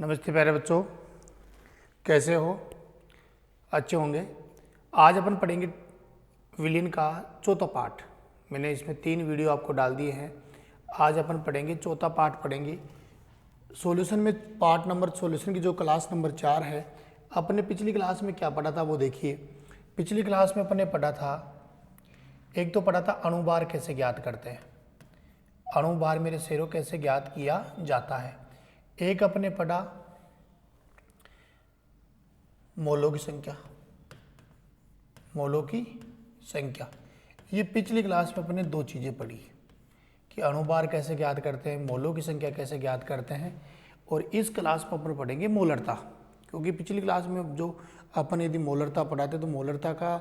नमस्ते प्यारे बच्चों, कैसे हो? अच्छे होंगे। आज अपन पढ़ेंगे विलियन का चौथा पार्ट। मैंने इसमें 3 वीडियो आपको डाल दिए हैं। आज अपन पढ़ेंगे चौथा पार्ट पढ़ेंगे। सॉल्यूशन में पार्ट नंबर सॉल्यूशन की जो क्लास नंबर 4 है, अपने पिछली क्लास में क्या पढ़ा था वो देखिए। पिछली क्लास में अपन ने पढ़ा था, एक तो पढ़ा था अणुभार कैसे ज्ञात करते हैं, अणुभार मेरे शेरों कैसे ज्ञात किया जाता है। एक अपने पढ़ा मोलों की संख्या, मोलों की संख्या। ये पिछली क्लास में अपने 2 चीज़ें पढ़ी कि अणुभार कैसे ज्ञात करते हैं, मोलों की संख्या कैसे ज्ञात करते हैं। और इस क्लास में अपन पढ़ेंगे मोलरता, क्योंकि पिछली क्लास में जो अपन यदि मोलरता पढ़ाते तो मोलरता का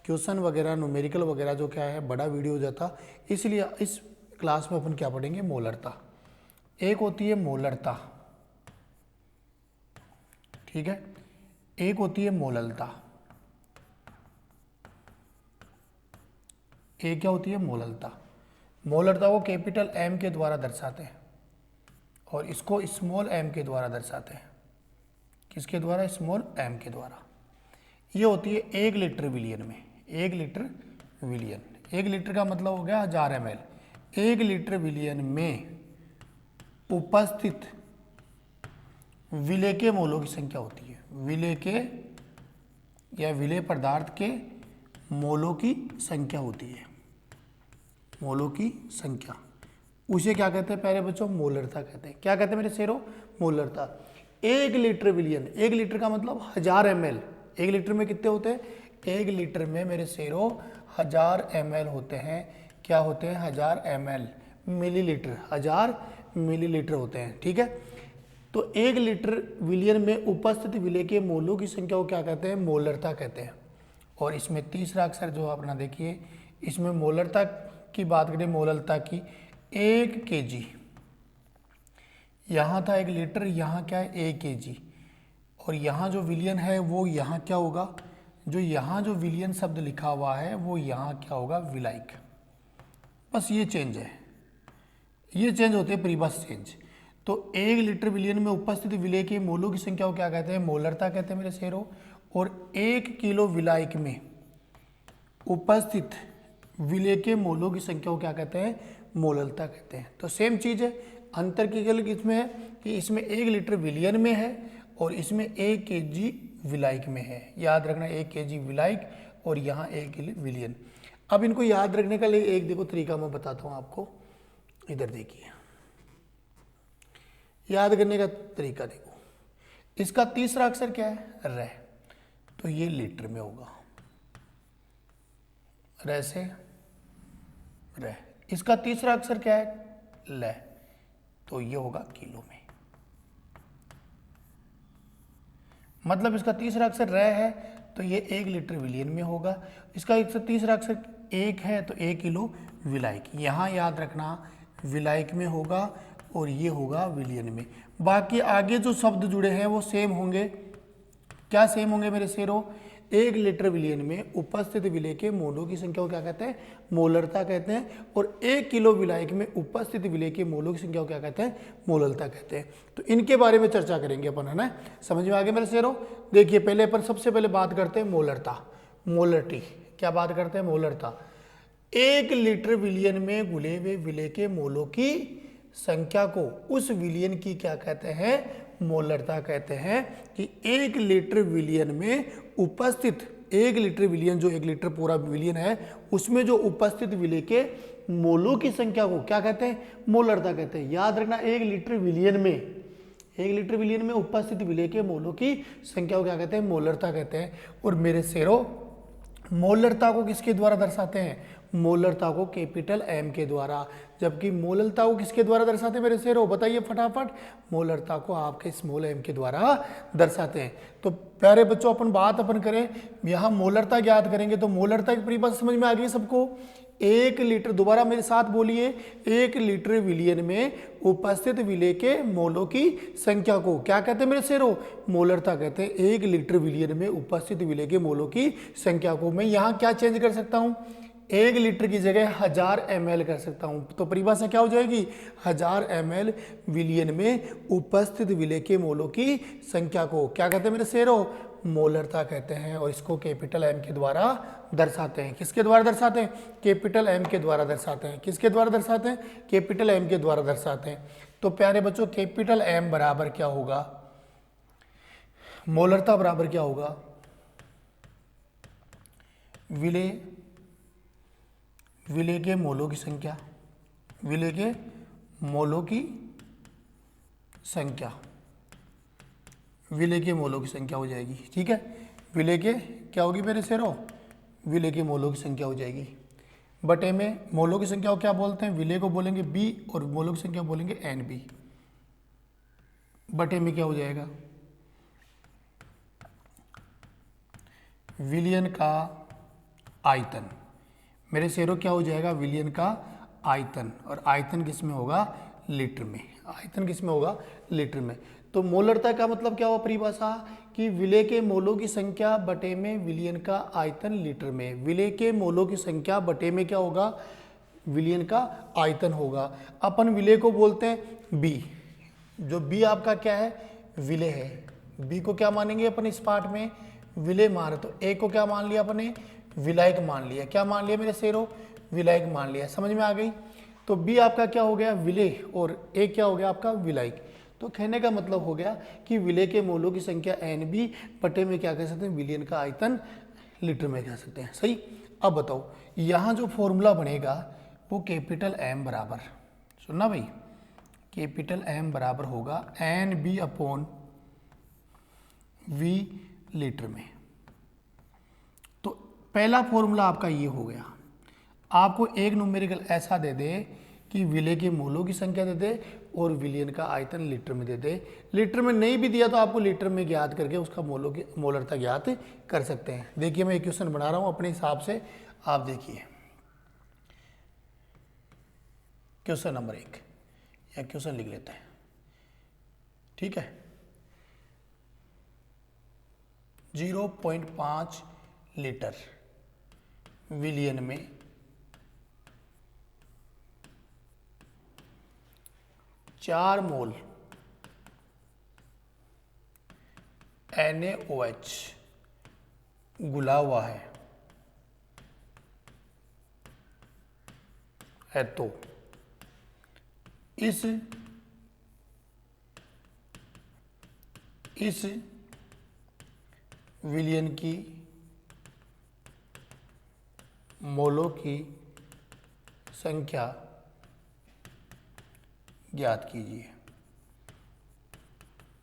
क्वेश्चन वगैरह न्यूमेरिकल वगैरह जो क्या है बड़ा वीडियो हो जाता, इसलिए इस क्लास में अपन क्या पढ़ेंगे, मोलरता। एक होती है मोलरता, ठीक है, एक होती है मोललता। एक क्या होती है, मोललता। मोलरता को कैपिटल एम के द्वारा दर्शाते हैं और इसको स्मॉल एम के द्वारा दर्शाते हैं। किसके द्वारा? स्मॉल एम के द्वारा। ये होती है 1 लीटर विलियन में। 1 लीटर विलियन, 1 लीटर का मतलब हो गया 1000 ml। 1 लीटर विलियन में उपस्थित विलेय के मोलों की संख्या होती है। विलेय के या विलेय पदार्थ के मोलों की संख्या होती है, मोलों की संख्या। उसे क्या कहते हैं प्यारे बच्चों? मोलरता कहते हैं। क्या कहते हैं मेरे शेरों? मोलरता। 1 लीटर विलियन, 1 लीटर का मतलब 1000 ml। 1 लीटर में कितने होते हैं? 1 लीटर में मेरे शेरों 1000 ml होते हैं। क्या होते हैं? 1000 ml, मिलीलीटर, 1000 मिलीलीटर होते हैं, ठीक है। तो 1 लीटर विलियन में उपस्थित विलेय के मोलों की संख्या को क्या कहते हैं? मोलरता कहते हैं। और इसमें तीसरा अक्षर जो अपना देखिए, इसमें मोलरता की बात करें, मोलरता की 1 kg, यहाँ था 1 लीटर, यहाँ क्या है 1 kg। और यहाँ जो विलियन है वो यहाँ क्या होगा, जो यहाँ जो विलियन शब्द लिखा हुआ है वो यहाँ क्या होगा? विलायक। बस ये चेंज है, ये चेंज होते हैं, परिभाषा चेंज। तो 1 लीटर विलियन में उपस्थित विलेय के मोलों की संख्या को क्या कहते हैं? मोलरता कहते हैं मेरे शेरों। और 1 किलो विलायक में उपस्थित विलेय के मोलों की संख्या को क्या कहते हैं? मोलरता कहते हैं। तो सेम चीज़ है, अंतर केवल इसमें है कि इसमें 1 लीटर विलियन में है और इसमें 1 kg विलायक में है। याद रखना, 1 kg विलायक और यहाँ 1 किलो विलियन। अब इनको याद रखने का लिए एक देखो तरीका मैं बताता हूँ आपको, इधर देखिए, याद करने का तरीका देखो। इसका तीसरा अक्षर क्या है? र। तो ये लीटर में होगा, र से र। इसका तीसरा अक्षर क्या है? ल। तो ये होगा किलो में। मतलब इसका तीसरा अक्षर र है तो ये 1 लीटर विलियन में होगा। इसका तीसरा अक्षर 1 है तो 1 किलो विलायक। यहाँ याद रखना विलायक में होगा और ये होगा विलियन में। बाकी आगे जो शब्द जुड़े हैं वो सेम होंगे। क्या सेम होंगे मेरे शेरों? 1 लीटर विलियन में उपस्थित विलेय के मोलों की संख्या को क्या कहते हैं? मोलरता कहते हैं। और 1 किलो विलायक में उपस्थित विलेय के मोलों की संख्या को क्या कहते हैं? मोलरता कहते हैं। तो इनके बारे में चर्चा करेंगे अपन, है ना। समझ में आ गया मेरे शेरों? देखिए, पहले अपन सबसे पहले बात करते हैं मोलरता, मोलरिटी। क्या बात करते हैं? मोलरता। 1 लीटर विलियन में घुले हुए विलेय के मोलों की संख्या को उस विलियन की क्या कहते हैं? मोलरता कहते हैं। कि 1 लीटर विलियन में उपस्थित, 1 लीटर विलियन, जो 1 लीटर पूरा विलियन है उसमें जो उपस्थित विलेय के मोलों की संख्या को क्या कहते हैं? मोलरता कहते हैं। याद रखना, 1 लीटर विलियन में, 1 लीटर विलियन में उपस्थित विलेय के मोलों की संख्या को क्या कहते हैं? मोलरता कहते हैं। और मेरे शेरों, मोलरता को किसके द्वारा दर्शाते हैं? मोलरता को कैपिटल एम के द्वारा। जबकि मोलरता को किसके द्वारा दर्शाते हैं मेरे शेरों? बताइए फटाफट। मोलरता को आपके स्मॉल एम के द्वारा दर्शाते हैं। तो प्यारे बच्चों, अपन करें यहाँ मोलरता ज्ञात करेंगे तो मोलरता की परिभाषा समझ में आ गई सबको। 1 लीटर, दोबारा मेरे साथ बोलिए, 1 लीटर विलियन में उपस्थित विलेय के मोलों की संख्या को क्या कहते हैं मेरे शेरों? मोलरता कहते हैं। 1 लीटर विलियन में उपस्थित विलेय के मोलों की संख्या को मैं यहाँ क्या चेंज कर सकता हूँ? 1 लीटर की जगह 1000 ml कर सकता हूं। तो परिभाषा क्या हो जाएगी, 1000 ml विलियन में उपस्थित विलेय के मोलों की संख्या को क्या कहते हैं मेरे शेरों, मोलरता कहते हैं। और इसको कैपिटल एम के द्वारा दर्शाते हैं। किसके द्वारा दर्शाते हैं, कैपिटल एम के द्वारा दर्शाते हैं। किसके द्वारा दर्शाते हैं, कैपिटल एम के द्वारा दर्शाते हैं। तो प्यारे बच्चों कैपिटल एम बराबर क्या होगा, मोलरता बराबर क्या होगा, विलेय के मोलों की संख्या, विलेय के मोलों की संख्या, विलेय के मोलों की संख्या हो जाएगी। ठीक है, विलेय के क्या होगी मेरे शेरों, विलेय के मोलों की संख्या हो जाएगी। बटे में मोलों की संख्या को क्या बोलते हैं, विलेय को बोलेंगे बी और मोलों की संख्या बोलेंगे एन बी। बटे में क्या हो जाएगा, विलियन का आयतन। मेरे शेरों क्या हो जाएगा, विलियन का आयतन। और आयतन किस में होगा, लीटर में। आयतन किस में होगा, लीटर में। तो मोलरता का मतलब क्या हुआ परिभाषा, कि विलेय के मोलों की संख्या बटे में विलियन का आयतन लीटर में। विलेय के मोलों की संख्या बटे में क्या होगा, विलियन का आयतन होगा। अपन विलेय को बोलते हैं बी। जो बी आपका क्या है, विलेय है। बी को क्या मानेंगे अपन इस पाठ में, विलेय मान। तो ए को क्या मान लिया अपने, विलायक मान लिया। क्या मान लिया मेरे शेरों, विलायक मान लिया। समझ में आ गई। तो बी आपका क्या हो गया, विलेय, और ए क्या हो गया आपका, विलायक। तो कहने का मतलब हो गया कि विलेय के मोलों की संख्या एन बी बटे में क्या कह सकते हैं, विलियन का आयतन लीटर में कह सकते हैं। सही। अब बताओ यहाँ जो फॉर्मूला बनेगा वो कैपिटल एम बराबर, सुनना भाई, कैपिटल एम बराबर होगा N B upon V litre में। तो पहला फॉर्मूला आपका ये हो गया। आपको एक न्यूमेरिकल ऐसा दे दे कि विलेय के मोलों की संख्या दे दे और विलियन का आयतन लीटर में दे दे। लीटर में नहीं भी दिया तो आपको लीटर में ज्ञात करके उसका मोलों की मोलरता ज्ञात कर सकते हैं। देखिए मैं एक क्वेश्चन बना रहा हूं अपने हिसाब से, आप देखिए। क्वेश्चन नंबर 1 या क्वेश्चन लिख लेते हैं। ठीक है, 0.5 लीटर विलियन में 4 मोल NaOH घुला हुआ है तो इस विलियन की मोलों की संख्या ज्ञात कीजिए।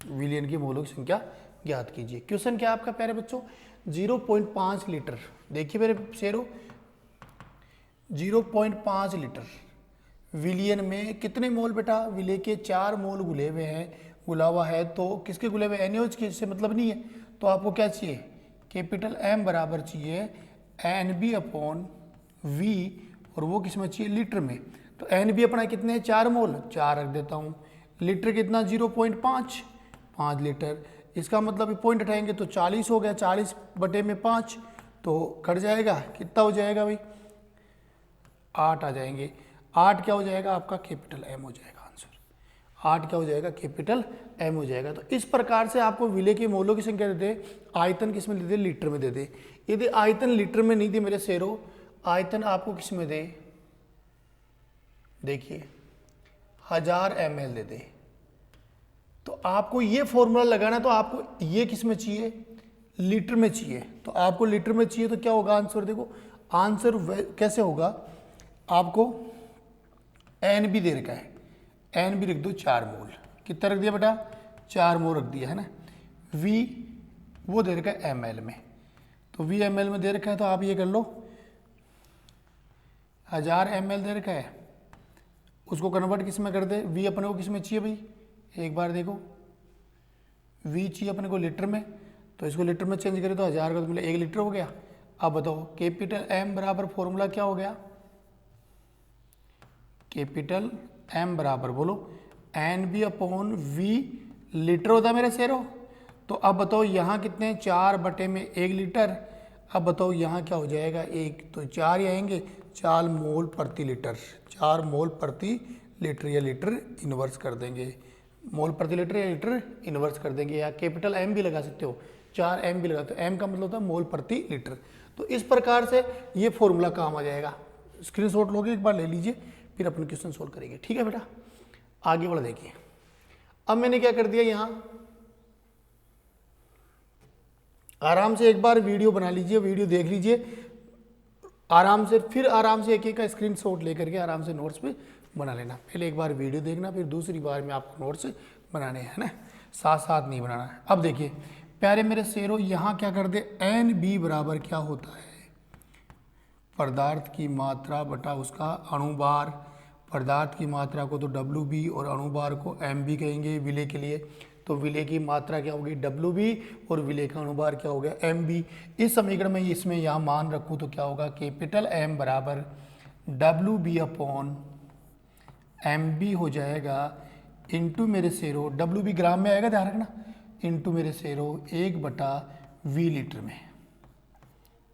विलियन की मोलों की संख्या ज्ञात कीजिए। क्वेश्चन क्या आपका प्यारे बच्चों, 0.5 लीटर। देखिए मेरे शेरों, 0.5 लीटर विलियन में कितने मोल बेटा, विलेय के 4 मोल घुले हुए हैं, घुला हुआ है। तो किसके घुले हुए, NaOH के, इससे मतलब नहीं है। तो आपको क्या चाहिए, कैपिटल M बराबर चाहिए NB अपॉन V, और वो किस में चाहिए, लीटर में। तो NB अपना कितने हैं, 4 मोल, 4 रख देता हूँ। लीटर कितना, 0.5 लीटर। इसका मतलब पॉइंट हटाएंगे तो 40 हो गया, 40 बटे में 5 तो कट जाएगा, कितना हो जाएगा भाई, 8 आ जाएंगे। 8 क्या हो जाएगा आपका, कैपिटल M हो जाएगा आंसर। 8 क्या हो जाएगा, कैपिटल M हो जाएगा। तो इस प्रकार से आपको विलेय के मोलों की संख्या दे दे, आयतन किस में दे दे, लीटर में दे दे। यदि आयतन लीटर में नहीं दे मेरे शेरों, आयतन आपको किस में दे, देखिए 1000 ml दे दे, तो आपको ये फॉर्मूला लगाना, तो आपको ये किस में चाहिए, लीटर में चाहिए। तो आपको लीटर में चाहिए तो क्या होगा आंसर, देखो आंसर कैसे होगा, आपको NB दे रखा है, NB रख दो 4 मोल। कितना रख दिया बेटा, 4 मोल रख दिया है ना। V वो दे रखा है ml में, तो V ml में दे रखा है, तो आप ये कर लो 1000 ml दे रखा है, उसको कन्वर्ट किस में कर दे, V अपने को किस में चाहिए भाई, एक बार देखो V चाहिए अपने को लीटर में, तो इसको लीटर में चेंज करें तो 1000 का तो मिले 1 लीटर हो गया। अब बताओ कैपिटल M बराबर फॉर्मूला क्या हो गया, कैपिटल M बराबर बोलो NB अपॉन V लीटर होता है मेरे शेरों। तो अब बताओ यहाँ कितने, 4 बटे में 1 लीटर। अब बताओ यहाँ क्या हो जाएगा, एक तो 4 ही आएंगे, 4 मोल प्रति लीटर, 4 मोल प्रति लीटर या लीटर इन्वर्स कर देंगे, मोल प्रति लीटर या लीटर इन्वर्स कर देंगे, या कैपिटल एम भी लगा सकते हो, 4 एम भी लगा, तो एम का मतलब होता है मोल प्रति लीटर। तो इस प्रकार से ये फॉर्मूला काम आ जाएगा। स्क्रीनशॉट लोगे एक बार ले लीजिए, फिर अपन क्वेश्चन सोल्व करेंगे। ठीक है बेटा, आगे बढ़ देखिए। अब मैंने क्या कर दिया, यहाँ आराम से एक बार वीडियो बना लीजिए, वीडियो देख लीजिए आराम से, फिर आराम से एक एक का स्क्रीनशॉट लेकर के आराम से नोट्स पे बना लेना। पहले एक बार वीडियो देखना, फिर दूसरी बार में आपको नोट्स बनाने हैं ना, साथ साथ नहीं बनाना है। अब देखिए प्यारे मेरे शेरों, यहाँ क्या कर दे, एन बी बराबर क्या होता है, पदार्थ की मात्रा बटा उसका अणुभार। पदार्थ की मात्रा को तो डब्ल्यू बी और अणुभार को एम बी कहेंगे विलेय के लिए। तो विलेय की मात्रा क्या होगी डब्ल्यू बी और विलेय का अणुभार क्या हो गया एम बी। इस समीकरण में इसमें यहाँ मान रखूँ तो क्या होगा, कैपिटल एम बराबर W B upon M B हो जाएगा इंटू मेरे शेरों, डब्ल्यू बी ग्राम में आएगा ध्यान रखना, इंटू मेरे शेरों 1/v लीटर में।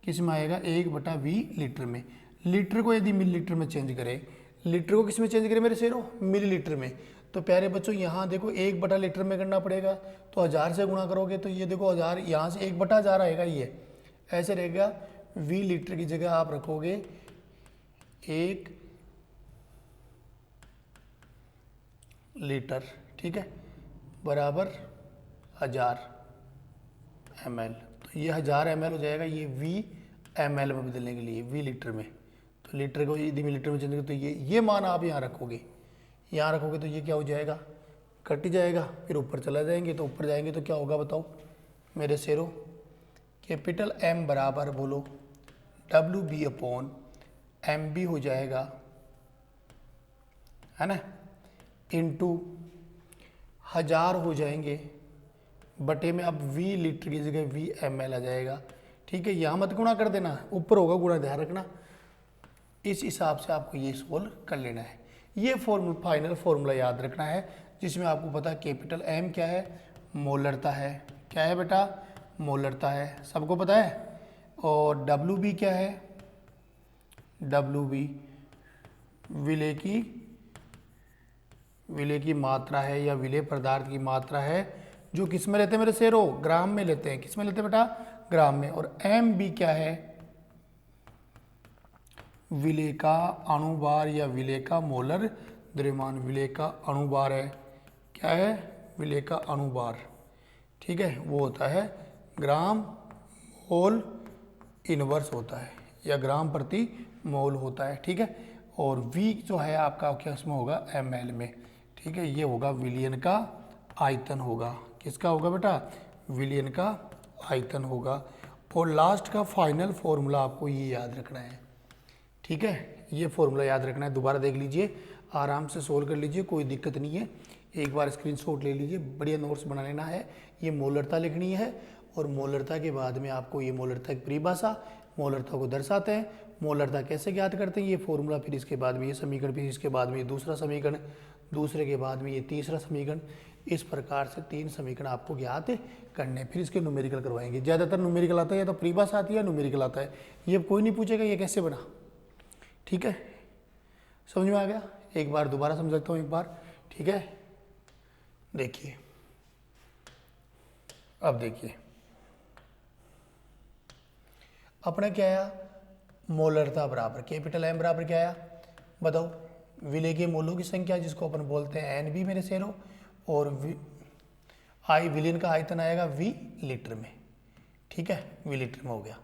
किस में आएगा 1/v लीटर में। लीटर को यदि मिलीलीटर में चेंज करें, लीटर को किस में चेंज करें मेरे शेरों, मिलीलीटर में। तो प्यारे बच्चों यहाँ देखो 1/लीटर में करना पड़ेगा, तो 1000 से गुणा करोगे तो ये देखो 1000, यहाँ से 1/1000 आएगा, ये ऐसे रहेगा। v लीटर की जगह आप रखोगे 1 लीटर, ठीक है, बराबर 1000 ml। तो ये 1000 ml हो जाएगा, ये v ml में बदलने के लिए v लीटर में। तो लीटर को यदि मिलीलीटर में चेंज करें तो ये मान आप यहाँ रखोगे, यहाँ रखोगे तो ये क्या हो जाएगा, कट ही जाएगा। फिर ऊपर चला जाएंगे, तो ऊपर जाएंगे तो क्या होगा बताओ मेरे शेरों, कैपिटल M बराबर बोलो W B upon M B हो जाएगा, है ना, इंटू 1000 हो जाएंगे बटे में, अब v लीटर की जगह v ml आ जाएगा। ठीक है, यहाँ मत गुणा कर देना, ऊपर होगा गुणा, ध्यान रखना। इस हिसाब से आपको ये सोल्व कर लेना है। ये फाइनल फॉर्मूला याद रखना है, जिसमें आपको पता है कैपिटल M क्या है, मोलरता है। क्या है बेटा, मोलरता है, सबको पता है। और WB क्या है, WB विलेय की मात्रा है या विलेय पदार्थ की मात्रा है, जो किस में लेते हैं मेरे शेरों, ग्राम में लेते हैं। किस में लेते हैं बेटा, ग्राम में। और MB क्या है, विलेय का अणुभार या विलेय का मोलर द्रव्यमान, विलेय का अणुभार है। क्या है, विलेय का अणुभार, ठीक है, वो होता है ग्राम मोल इनवर्स होता है, या ग्राम प्रति मोल होता है। ठीक है, और V जो है आपका क्या उसमें होगा ml में। ठीक है, ये होगा विलयन का आयतन होगा। किसका होगा बेटा, विलयन का आयतन होगा। और लास्ट का फाइनल फॉर्मूला आपको ये याद रखना है। ठीक है, ये फॉर्मूला याद रखना है, दोबारा देख लीजिए, आराम से सोल्व कर लीजिए, कोई दिक्कत नहीं है। एक बार स्क्रीनशॉट ले लीजिए, बढ़िया नोट्स बना लेना है। ये मोलरता लिखनी है, और मोलरता के बाद में आपको ये मोलरता की परिभाषा, मोलरता को दर्शाते हैं, मोलरता कैसे ज्ञात करते हैं, ये फॉर्मूला, फिर इसके बाद में ये समीकरण, फिर इसके बाद में ये दूसरा समीकरण, दूसरे के बाद में ये तीसरा समीकरण। इस प्रकार से 3 समीकरण आपको ज्ञात करने, फिर इसके न्यूमेरिकल करवाएंगे। ज़्यादातर न्यूमेरिकल आता है, या तो परिभाषा आती है या न्यूमेरिकल आता है। ये कोई नहीं पूछेगा ये कैसे बना। ठीक है, समझ में आ गया। एक बार दोबारा समझाता हूँ एक बार। ठीक है, देखिए, अब देखिए अपने क्या आया, मोलरता बराबर कैपिटल M बराबर क्या आया बताओ, विलेय के मोलों की संख्या, जिसको अपन बोलते हैं NB मेरे शेरों, और विलयन का आयतन आएगा V लीटर में। ठीक है, V लीटर में हो गया।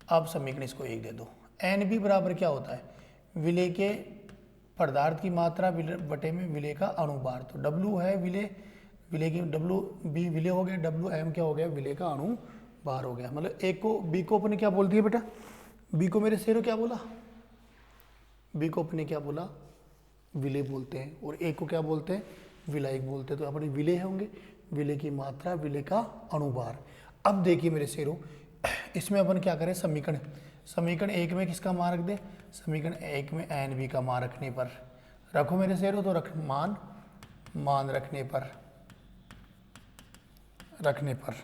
अब समीकरण इसको 1 दे दो। NB बराबर क्या होता है, विलेय के पदार्थ की मात्रा बटे में विलेय का अणुभार। तो W है विलेय की, WB विलेय हो गया, WM क्या हो गया, विलेय का अणुभार हो गया। मतलब एक को, B को अपने क्या बोलती है बेटा, B को मेरे शेरों क्या बोला, B को अपने क्या बोला, विलेय बोलते हैं, और एक को क्या बोलते हैं, विलायक बोलते हैं। तो अपने विलेय होंगे, विलेय की मात्रा, विलेय का अणुभार। अब देखिए मेरे शेरों, इसमें अपन क्या करें, समीकरण 1 में किसका मान रख दे, समीकरण 1 में NB का मान रखने पर रखो मेरे शेरों, तो रख मान रखने पर,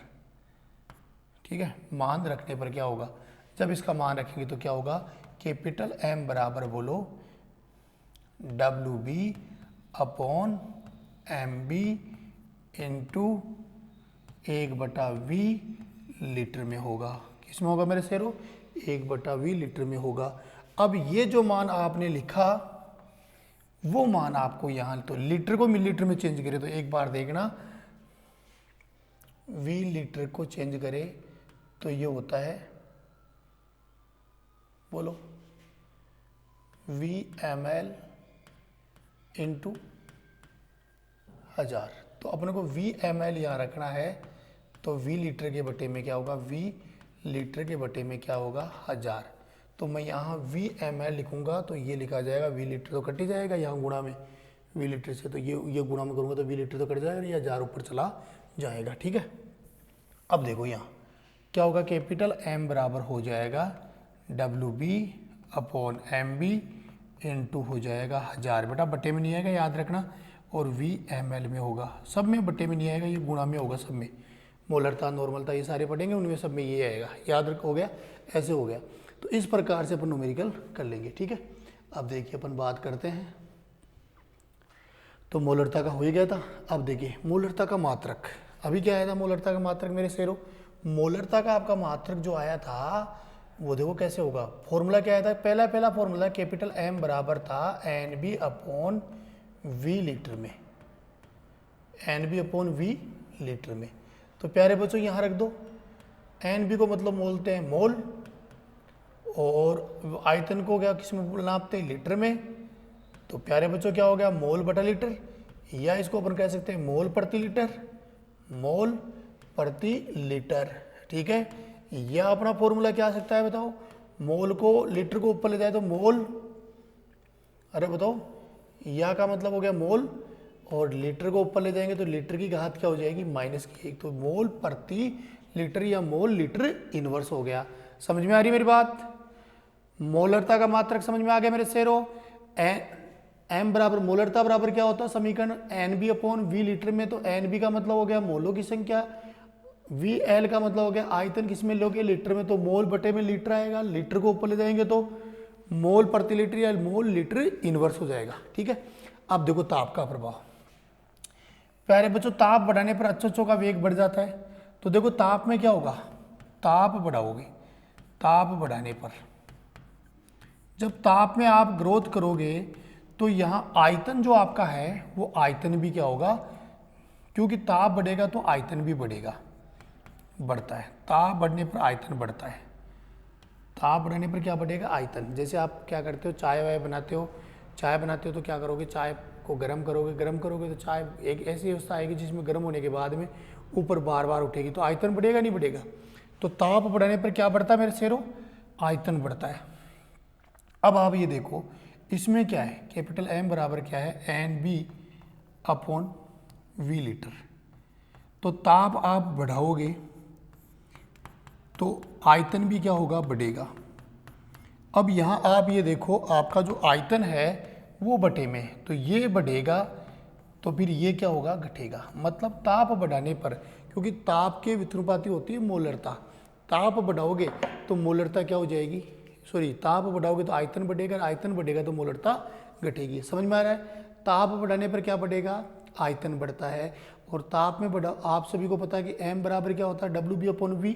ठीक है, मान रखने पर क्या होगा, जब इसका मान रखेंगे तो क्या होगा, कैपिटल M बराबर बोलो WB upon MB into 1/V litre में होगा। किसमें होगा मेरे शेरों, 1/V लीटर में होगा। अब ये जो मान आपने लिखा वो मान आपको यहाँ तो लीटर को मिलीलीटर में चेंज करे तो एक बार देखना, V लीटर को चेंज करे तो ये होता है, बोलो V ml इंटू 1000। तो अपने को V ml यहाँ रखना है, तो V लीटर के बटे में क्या होगा, V लीटर के बटे में क्या होगा 1000। तो मैं यहाँ V ml लिखूंगा तो ये लिखा जाएगा, V लीटर तो कट ही जाएगा यहाँ गुणा में V लीटर से, तो ये गुणा में करूँगा तो V लीटर तो कट जाएगा, ये 1000 ऊपर चला जाएगा। ठीक है, अब देखो यहाँ क्या होगा, कैपिटल M बराबर हो जाएगा WB अपॉन MB इंटू हो जाएगा 1000, बेटा बटे में नहीं आएगा याद रखना, और V ml में होगा, सब में बटे में नहीं आएगा, ये गुणा में होगा, सब में मोलरता नॉर्मलता ये सारे पढ़ेंगे, उनमें सब में ये आएगा, याद रख, हो गया, ऐसे हो गया। तो इस प्रकार से अपन न्यूमेरिकल कर लेंगे। ठीक है, अब देखिए अपन बात करते हैं, तो मोलरता का हो ही गया था। अब देखिए मोलरता का मात्रक, अभी क्या आया था मोलरता का मात्रक मेरे शेरों, मोलरता का आपका मात्रक जो आया था वो देखो कैसे होगा, फॉर्मूला क्या आया था, पहला फॉर्मूला कैपिटल M बराबर था NB अपॉन V लीटर में, NB अपॉन V लीटर में। तो प्यारे बच्चों यहाँ रख दो, NB को मतलब बोलते हैं मोल, और आयतन को क्या किस में नापते हैं, लीटर में। तो प्यारे बच्चों क्या हो गया, मोल बटा लीटर, या इसको अपन कह सकते हैं मोल प्रति लीटर, मोल प्रति लीटर। ठीक है, यह अपना फॉर्मूला क्या आ सकता है बताओ, मोल को लीटर को ऊपर ले जाए तो मोल, अरे बताओ, या का मतलब हो गया मोल, और लीटर को ऊपर ले जाएंगे तो लीटर की घात क्या हो जाएगी, -1, तो मोल प्रति लीटर या मोल लीटर इनवर्स हो गया। समझ में आ रही मेरी बात, मोलरता का मात्रक समझ में आ गया मेरे शेरों। M बराबर मोलरता बराबर क्या होता है समीकरण, NB अपॉन V लीटर में, तो NB का मतलब हो गया मोलों की संख्या, VL का मतलब हो गया आयतन किसमें लोगे, लीटर में, तो मोल बटे में लीटर आएगा, लीटर को ऊपर ले जाएंगे तो मोल प्रति लीटर या मोल लीटर इनवर्स हो जाएगा। ठीक है, अब देखो ताप का प्रभाव, प्यारे बच्चों ताप बढ़ाने पर अक्षों का वेग बढ़ जाता है। तो देखो ताप में क्या होगा, ताप बढ़ाओगे, ताप बढ़ाने पर जब ताप में आप ग्रोथ करोगे तो यहाँ आयतन जो आपका है वो आयतन भी क्या होगा, क्योंकि ताप बढ़ेगा तो आयतन भी बढ़ेगा, बढ़ता है, ताप बढ़ने पर आयतन बढ़ता है, ताप बढ़ने पर क्या बढ़ेगा, आयतन। जैसे आप क्या करते हो, चाय वाय बनाते हो, चाय बनाते हो तो क्या करोगे, चाय को गर्म करोगे, गर्म करोगे तो चाय एक ऐसी अवस्था आएगी जिसमें गर्म होने के बाद में ऊपर बार बार उठेगी, तो आयतन बढ़ेगा नहीं बढ़ेगा। तो ताप बढ़ने पर क्या बढ़ता है मेरे शेरों, आयतन बढ़ता है। अब आप ये देखो इसमें क्या है, कैपिटल M बराबर क्या है, NB अपॉन V लीटर। तो ताप आप बढ़ाओगे तो आयतन भी क्या होगा, बढ़ेगा। अब यहाँ आप ये देखो आपका जो आयतन है वो बटे में, तो ये बढ़ेगा तो फिर ये क्या होगा, घटेगा। मतलब ताप बढ़ाने पर, क्योंकि ताप के व्युत्क्रमानुपाती होती है मोलरता, ताप बढ़ाओगे तो मोलरता क्या हो जाएगी, सॉरी ताप बढ़ाओगे तो आयतन बढ़ेगा, आयतन बढ़ेगा तो मोलरता घटेगी। समझ में आ रहा है, ताप बढ़ाने पर क्या बढ़ेगा, आयतन बढ़ता है। और ताप में बढ़ा, आप सभी को पता है कि M बराबर क्या होता है, WB अपॉन V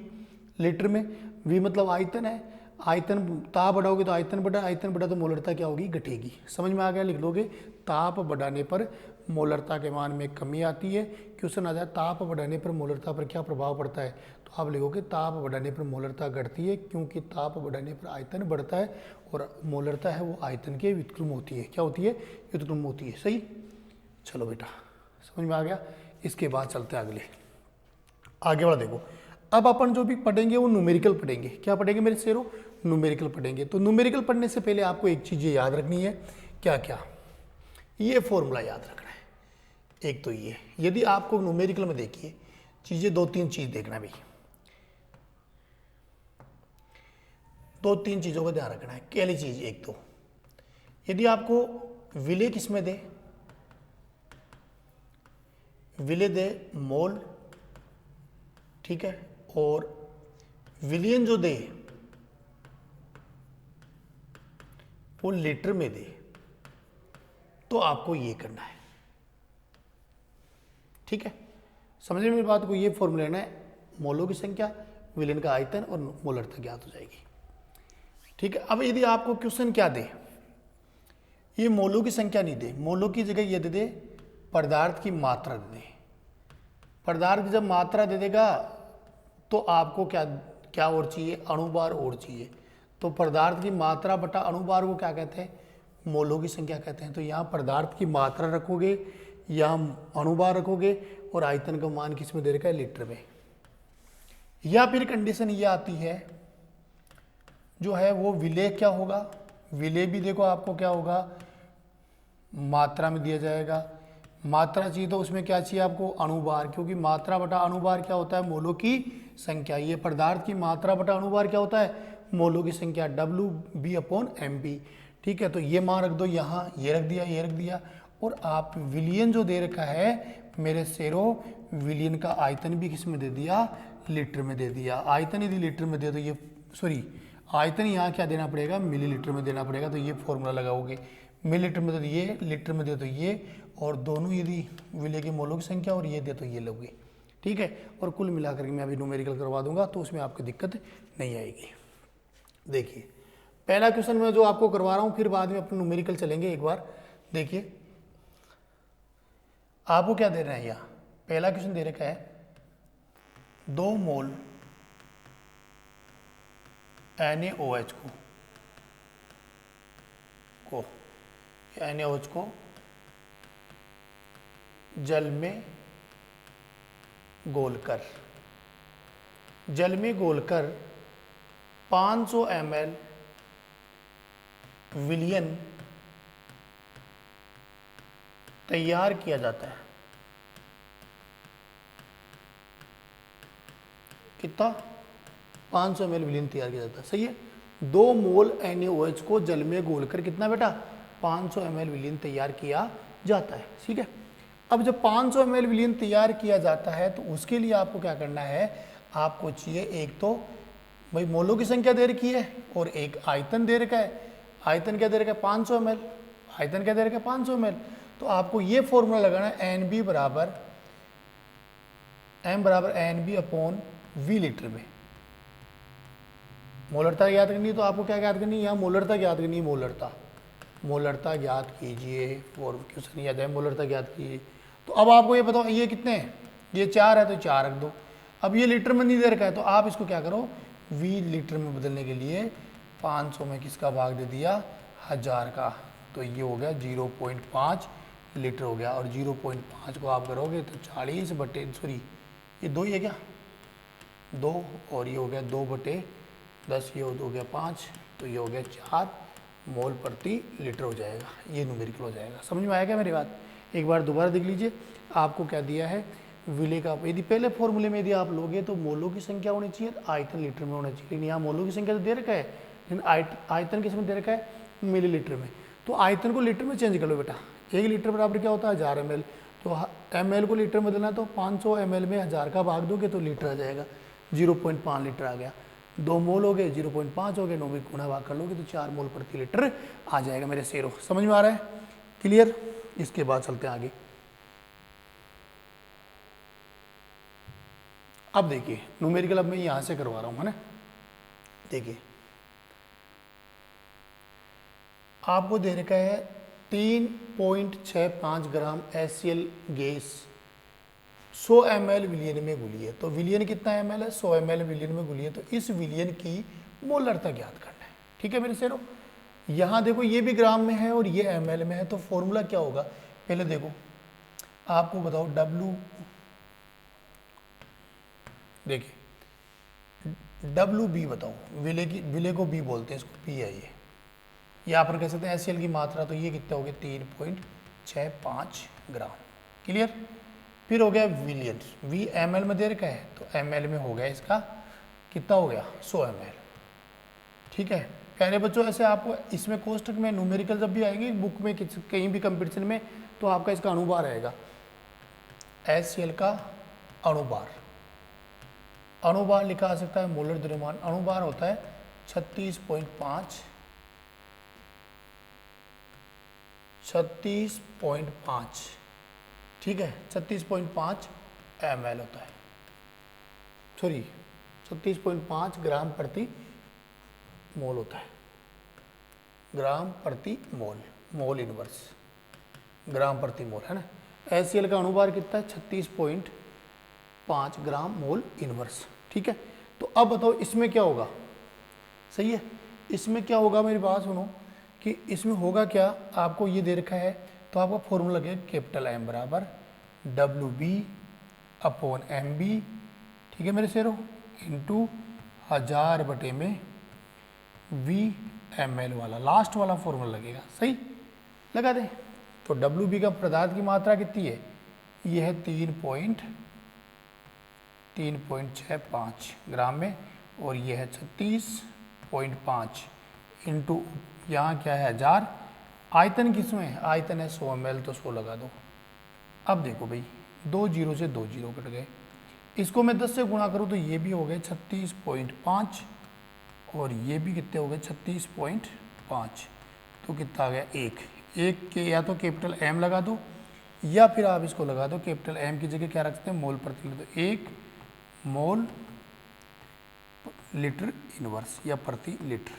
लीटर में, V मतलब आयतन है, आयतन ताप बढ़ाओगे तो आयतन बढ़ा, आयतन बढ़ा तो मोलरता क्या होगी, घटेगी। समझ में आ गया, लिख लोगे ताप बढ़ाने पर मोलरता के मान में कमी आती है। क्वेश्चन आ जाए ताप बढ़ाने पर मोलरता पर क्या प्रभाव पड़ता है, तो आप लिखोगे ताप बढ़ाने पर मोलरता घटती है, क्योंकि ताप बढ़ाने पर आयतन बढ़ता है और मोलरता है वो आयतन के व्युत्क्रम होती है, क्या होती है, व्युत्क्रम होती है। सही, चलो बेटा समझ में आ गया। इसके बाद चलते हैं अगले, आगे वाला देखो। अब अपन जो भी पढ़ेंगे वो न्यूमेरिकल पढ़ेंगे, क्या पढ़ेंगे मेरे शेरों, न्यूमेरिकल पढ़ेंगे। तो न्यूमेरिकल पढ़ने से पहले आपको एक चीज़ ये याद रखनी है, क्या क्या, ये फॉर्मूला याद रखना है। एक तो ये, यदि आपको न्यूमेरिकल में देखिए चीज़ें, दो तीन चीज़ देखना भाई, दो तीन चीज़ों को ध्यान रखना है। पहली चीज़, एक तो यदि आपको विले किसमें दे, विले दे मोल, ठीक है, और विलियन जो दे वो लीटर में दे तो आपको ये करना है। ठीक है, समझे मेरी बात को? ये फॉर्मूला लेना है, मोलों की संख्या, विलयन का आयतन और मोलरता ज्ञात हो जाएगी। ठीक है, अब यदि आपको क्वेश्चन क्या दे, ये मोलों की संख्या नहीं दे, मोलों की जगह ये दे दे पदार्थ की मात्रा दे दे। पदार्थ की जब मात्रा दे देगा तो आपको क्या क्या और चाहिए, अणुभार और चाहिए। तो पदार्थ की मात्रा बटा अणुभार को क्या कहते हैं, मोलों की संख्या कहते हैं। तो यहाँ पदार्थ की मात्रा रखोगे, यहाँ अणुभार रखोगे और आयतन का मान किस में दे रखा है, लीटर में। या फिर कंडीशन ये आती है जो है वो विलेय क्या होगा, विलेय भी देखो आपको क्या होगा, मात्रा में दिया जाएगा। मात्रा चाहिए तो उसमें क्या चाहिए आपको, अणुभार, क्योंकि मात्रा बटा अणुभार क्या होता है, मोलों की संख्या। ये पदार्थ की मात्रा बटा अणुभार क्या होता है, मोलों की संख्या, WB/mb। ठीक है, तो ये मान रख दो यहाँ, ये रख दिया, ये रख दिया। और आप विलियन जो दे रखा है मेरे शेरो, विलियन का आयतन भी किस में दे दिया, लीटर में दे दिया। आयतन यदि लीटर में दे तो ये आयतन यहाँ क्या देना पड़ेगा, मिलीलीटर में देना पड़ेगा। तो ये फॉर्मूला लगाओगे, मिलीलीटर में दे तो ये, लीटर में दे तो ये, और दोनों यदि विलेय के मोलों की संख्या और ये दे तो ये लोगे। ठीक है, और कुल मिलाकर के मैं अभी न्यूमेरिकल करवा दूंगा तो उसमें आपको दिक्कत नहीं आएगी। देखिए पहला क्वेश्चन मैं जो आपको करवा रहा हूँ, फिर बाद में अपने न्यूमेरिकल चलेंगे एक बार। देखिए आपको क्या दे रहे हैं, यहाँ पहला क्वेश्चन दे रखा है 2 मोल NaOH को NaOH को जल में घोलकर 500 ml विलयन तैयार किया जाता है। कितना, 500 ml विलयन तैयार किया जाता है। सही है, 2 मोल NaOH को जल में घोलकर कितना बेटा, 500 ml विलयन तैयार किया जाता है। ठीक है, अब जब 500 ml विलयन तैयार किया जाता है तो उसके लिए आपको क्या करना है, आपको चाहिए एक तो भाई मोलों की संख्या दे रखी है और एक आयतन दे रखा है। आयतन क्या दे रखा है, 500 ml। आयतन क्या दे रखा है, 500 ml। तो आपको ये फॉर्मूला लगाना है, NB बराबर NB/V लीटर में। मोलरता याद करनी है तो आपको क्या याद करनी है, यहाँ मोलरता याद करनी है, मोलरता ज्ञात कीजिए, और क्वेश्चन याद है मोलरता ज्ञात कीजिए। तो अब आपको ये बताओ ये कितने हैं, ये 4 है तो 4 रख दो। अब ये लीटर में नहीं दे रखा है तो आप इसको क्या करो, V लीटर में बदलने के लिए 500 में किसका भाग दे दिया, 1000 का। तो ये हो गया 0.5 लीटर हो गया। और 0.5 को आप करोगे तो 40 बटे ये 2 ही है क्या, 2, और ये हो गया 2/10, ये हो गया 5, तो ये हो गया 4 मोल प्रति लीटर हो जाएगा। ये न्यूमेरिकल हो जाएगा। समझ में आएगा मेरी बात? एक बार दोबारा देख लीजिए, आपको क्या दिया है, विलेय का, यदि पहले फॉर्मूले में यदि आप लोगे तो मोलों की संख्या होनी चाहिए, आयतन लीटर में होना चाहिए। लेकिन यहाँ मोलों की संख्या तो दे रखा है, लेकिन आयतन किस में दे रखा है, मिलीलीटर में। तो आयतन को लीटर में चेंज कर लो बेटा। 1 लीटर बराबर क्या होता है, 1000 ml। तो ml को लीटर में देना, तो 500 ml में 1000 का भाग दोगे तो लीटर आ जाएगा, 0.5 लीटर आ गया। 2 मोल हो गए, 0.5 हो गए, 9 में गुणा भाग कर लोगे तो 4 मोल प्रति लीटर आ जाएगा मेरे शेरों। समझ में आ रहा है, क्लियर? इसके बाद चलते हैं आगे। अब देखिए न्यूमेरिकल, अब मैं यहाँ से करवा रहा हूँ, है ना। देखिए आपको दे रखा है 3.65 ग्राम HCl गैस 100 ml विलियन में घुली है। तो विलियन कितना ml है, 100 ml विलियन में घुली है। तो इस विलियन की मोलरता ज्ञात करना है। ठीक है मेरे शेरों, यहाँ देखो ये भी ग्राम में है और ये ml में है। तो फॉर्मूला क्या होगा, पहले देखो आपको बताओ W, देखिए WB बताओ, विलेय को B बोलते हैं, इसको P है ये। यहाँ पर कह सकते हैं HCl की मात्रा, तो ये कितना हो गया 3.65 ग्राम। क्लियर? फिर हो गया विलियन, V ml में दे रखा है तो ml में हो गया इसका कितना हो गया 100 ml। ठीक है प्यारे बच्चों, ऐसे आपको इसमें कोष्टक में न्यूमेरिकल जब भी आएंगे बुक में कहीं भी कंपटीशन में, तो आपका इसका अणुभार रहेगा, HCl का अणुभार लिखा आ सकता है मोलर द्रव्यमान। अणुभार होता है 36.5 36.5, ठीक है, 36.5 ml होता है, सॉरी 36.5 ग्राम प्रति मोल होता है, ग्राम प्रति मोल, मोल इनवर्स, ग्राम प्रति मोल है ना। HCl का अणुभार कितना है? 36.5 ग्राम मोल इनवर्स, ठीक है। तो अब बताओ इसमें क्या होगा, सही है, इसमें क्या होगा, मेरी बात सुनो कि इसमें होगा क्या, आपको ये दे रखा है तो आपका फॉर्मूला लगेगा कैपिटल M बराबर WB/MB, ठीक है मेरे शेरों, इंटू 1000/में VML वाला लास्ट वाला फॉर्मूला लगेगा, सही लगा दें। तो WB का पदार्थ की मात्रा कितनी है, ये है 3.65 ग्राम में, और ये है 36.5 इंटू यहाँ क्या है 1000, आयतन किसमें है, आयतन है 100 ml, तो 100 लगा दो। अब देखो भाई 2 जीरो से 2 जीरो कट गए, इसको मैं 10 से गुणा करूँ तो ये भी हो गए 36.5 और ये भी कितने हो गए 36.5, तो कितना आ गया 1 के, या तो कैपिटल M लगा दो या फिर आप इसको लगा दो कैपिटल M की जगह क्या रखते हैं, मोल प्रति लीटर, तो 1 मोल लीटर इनवर्स या प्रति लीटर,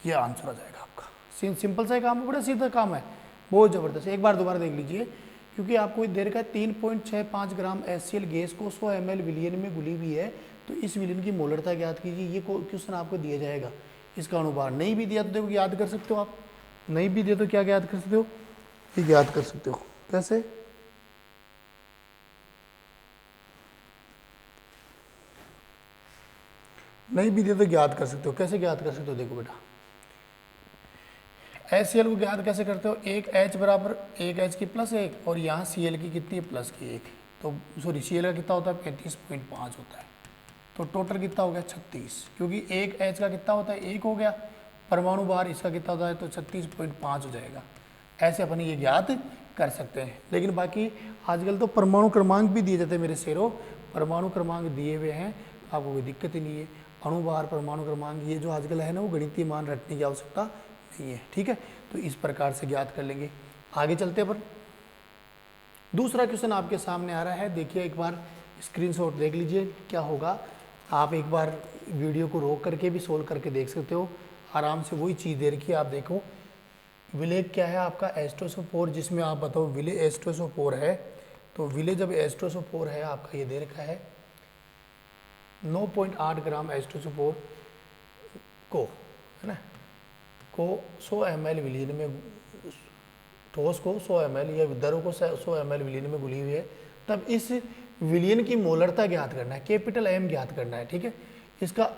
ये आंसर आ जाएगा आपका। सिंपल सा काम है, बड़ा सीधा काम है, बहुत ज़बरदस्त। एक बार दोबारा देख लीजिए, क्योंकि आपको देर का 3.65 ग्राम HCl गैस को 100 ml विलियन में घुली हुई है, तो इस विलियन की मोलरता ज्ञात कीजिए। ये क्वेश्चन आपको दिया जाएगा, इसका अणुभार नहीं भी दिया तो देखो याद कर सकते हो आप, नहीं भी दिया तो क्या याद कर सकते हो, ये याद कर सकते हो, कैसे, नहीं भी दिया तो याद कर सकते हो, कैसे याद कर सकते हो, देखो बेटा HCl को ज्ञात कैसे करते हो, एक H बराबर एक H की प्लस 1 और यहाँ Cl की कितनी है प्लस की 1, तो सॉरी Cl का कितना होता है 35.5 होता है, तो टोटल कितना हो गया 36, क्योंकि एक H का कितना होता है 1 हो गया, परमाणु भार इसका कितना होता है तो 36.5 हो जाएगा। ऐसे अपन ये ज्ञात कर सकते हैं, लेकिन बाकी आजकल तो परमाणु क्रमांक भी दिए जाते हैं मेरे शेरों, परमाणु क्रमांक दिए हुए हैं, आपको कोई दिक्कत ही नहीं है। अणुभार, परमाणु क्रमांक, ये जो आजकल है ना, वो गणितीय मान रटने की आवश्यकता नहीं है, ठीक है। तो इस प्रकार से ज्ञात कर लेंगे। आगे चलते पर दूसरा क्वेश्चन आपके सामने आ रहा है, देखिए एक बार स्क्रीनशॉट देख लीजिए क्या होगा। आप एक बार वीडियो को रोक करके भी सोल्व करके देख सकते हो, आराम से वही चीज़ दे रखी है। आप देखो विलेय क्या है आपका H2SO4, जिसमें आप बताओ विलेय H2SO4 है, तो विलेय जब H2SO4 है आपका ये दे रखा है 9.8 ग्राम H2SO4 को, है ना, को 100 ml विलीन में, ठोस को 100 ml या द्रव को 100 ml विलीन में घुली हुई है, तब इस विलीन की मोलरता ज्ञात करना है, कैपिटल M ज्ञात करना है, ठीक है। इसका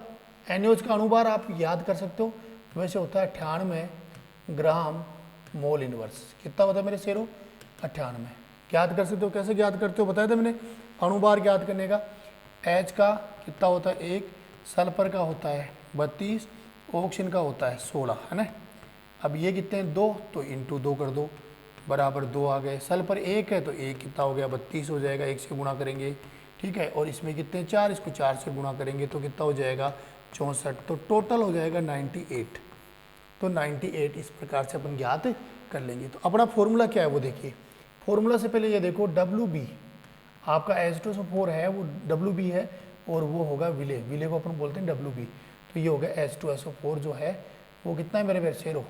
NaOH का अणुभार आप याद कर सकते हो, वैसे होता है 98 ग्राम मोल इनवर्स, कितना होता है मेरे शेरों 98, ज्ञात कर सकते हो। कैसे ज्ञात करते हो बताया था मैंने, अणुभार ज्ञात करने का, H का कितना होता है 1, सल्फर का होता है 32, ऑक्सीजन का होता है 16, है ना। अब ये कितने हैं 2, तो इंटू 2 कर दो, बराबर 2 आ गए। सल्फर 1 है तो 1 कितना हो गया 32 हो जाएगा, 1 से गुणा करेंगे, ठीक है। और इसमें कितने 4, इसको 4 से गुणा करेंगे तो कितना हो जाएगा 64, तो टोटल हो जाएगा 98। तो 98 इस प्रकार से अपन ज्ञात कर लेंगे। तो अपना फॉर्मूला क्या है वो देखिए, फॉर्मूला से पहले ये देखो WB आपका H2SO4 है, वो WB है, और वो होगा विलेय, विलेय को अपन बोलते हैं WB, तो ये हो गया H2SO4 जो है वो कितना है मेरे शेरों,